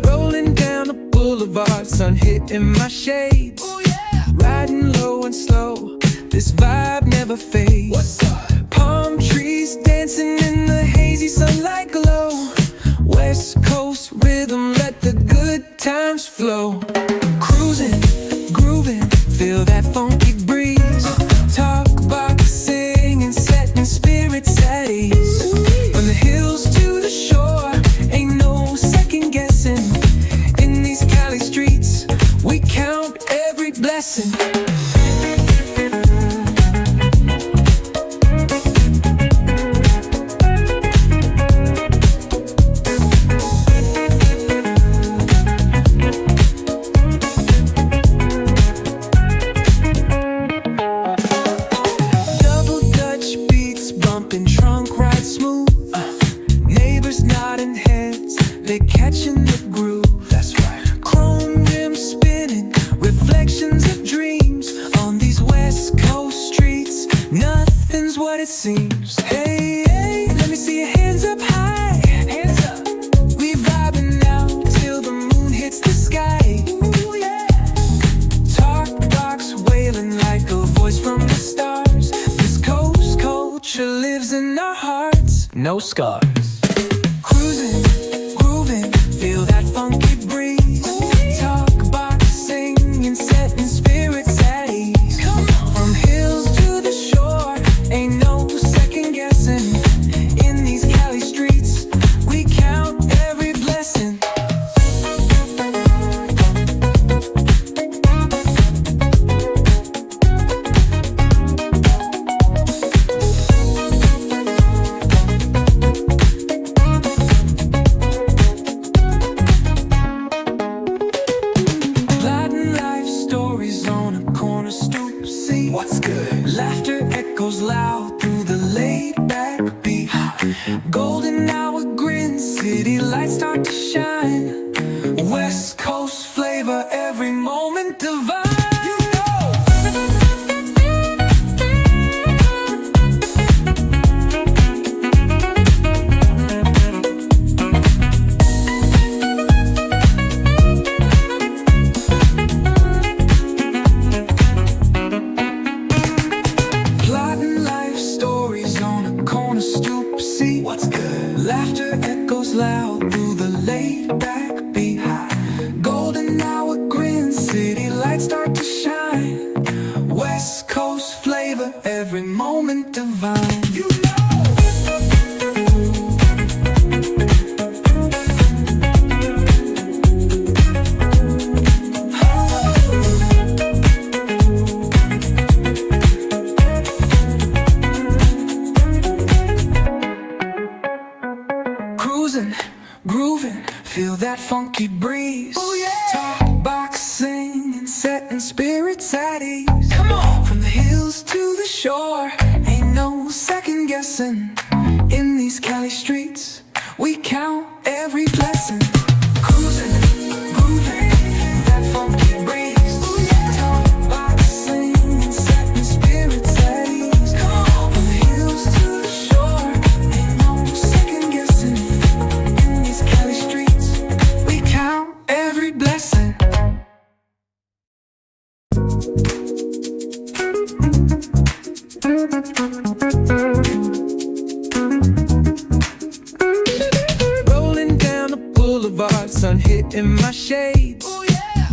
Rolling down the boulevard, sun hitting my shades. Riding low and slow, this vibe never fades. Palm trees dancing in the hazy sunlight glow. West Coast rhythm, let the good times flow. Cruising, grooving, feel that funky breeze. Talk about singing, setting spirits at ease. From the hills to the shore, ain't no second guessing. In these Cali streets, we count every blessing. They're catching the groove, that's right. Chrome rims spinning, reflections of dreams. On these West Coast streets, nothing's what it seems. Hey, hey, let me see your hands up high. Hands up. We vibing now till the moon hits the sky. Ooh, yeah. Talk box wailing like a voice from the stars. This coast culture lives in our hearts, no scars. Cruising, feel that funky breeze. Talk about singing, setting spirits at ease. From hills to the shore, ain't no second guessing. In these Cali streets, we count every blessing. What's good? Laughter echoes loud through the laid-back beat. Golden hour grin, city lights start to shine. West Coast flavor, every moment divine. What's good? Laughter echoes loud through the laid-back beat. Golden hour grin, city lights start to shine. West Coast flavor, every moment divine. You grooving, feel that funky breeze. Oh yeah. Talk box singing, setting spirits at ease. Come on. From the hills to the shore, ain't no second guessing. In these Cali streets, we count every blessing. Cruising, grooving, feel that funky breeze. Oh yeah. Talk box singing, setting spirits at ease. Come on. From the hills to the shore, ain't no second guessing. Every blessing. Rolling down the boulevard, sun hitting my shades.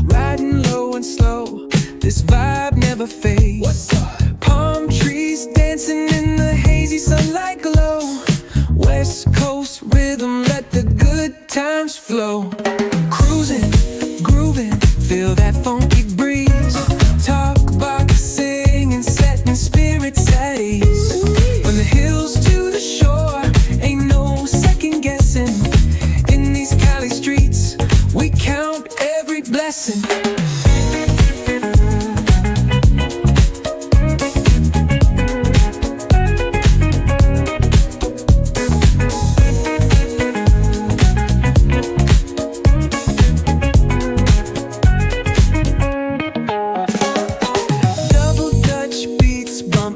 Riding low and slow, this vibe never fades. Palm trees dancing in the hazy sunlight glow. West Coast rhythm, let the good times flow. Cruising, grooving, feel that funky breeze. Talk about singing, setting spirits at ease. From the hills to the shore, ain't no second guessing. In these Cali streets, we count every blessing.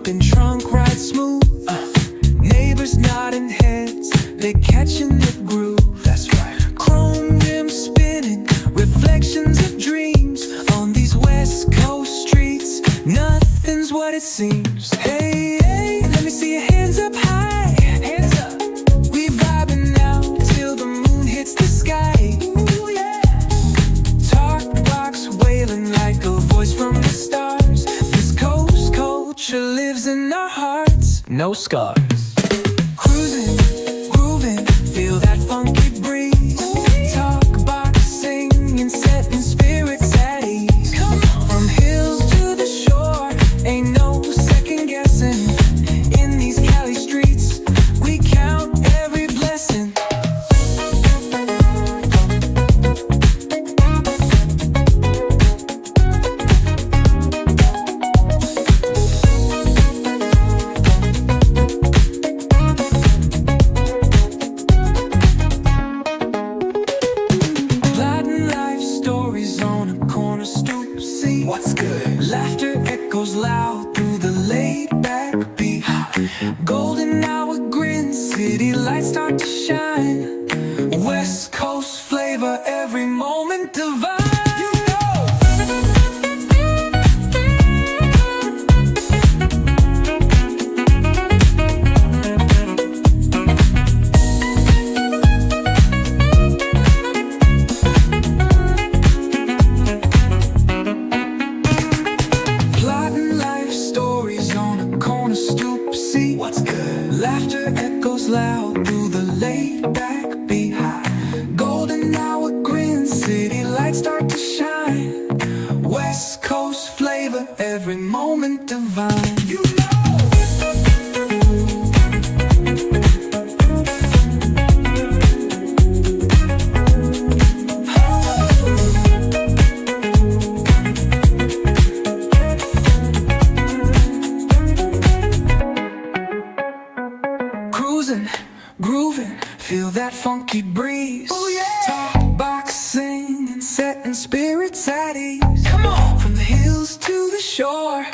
bumping, trunk ride smooth. Neighbors nodding heads, they catching the groove. That's right. Chrome rims spinning, reflections of dreams on these West Coast streets. Nothing's what it seems. Hey, hey, let me see your hands up high. Hands up. We vibing now till the moon hits the sky. Ooh, yeah. Talk box wailing like a voice from the stars. This coast culture lives in our hearts, no scars. Cruising, grooving, feel that funky breeze. Talk box singing, setting spirits at ease. From hills to the shore, ain't no second guessing. In these Cali streets, we count every blessing. Plotting life stories on a corner stoop. See what's good. Laughter echoes loud through the laid back beat. Golden hour grin, city lights start to shine. West Coast flavor, every moment divine. You know. Plotting life stories on a corner stoop. See what's good. Laughter echoes loud through the laid back beat. Golden hour grin, city lights start to shine. West Coast flavor, every moment divine. You know. Cruising, grooving, feel that funky breeze. Oh yeah. Talk box singing, setting spirits at ease. Come on. From the hills to the shore,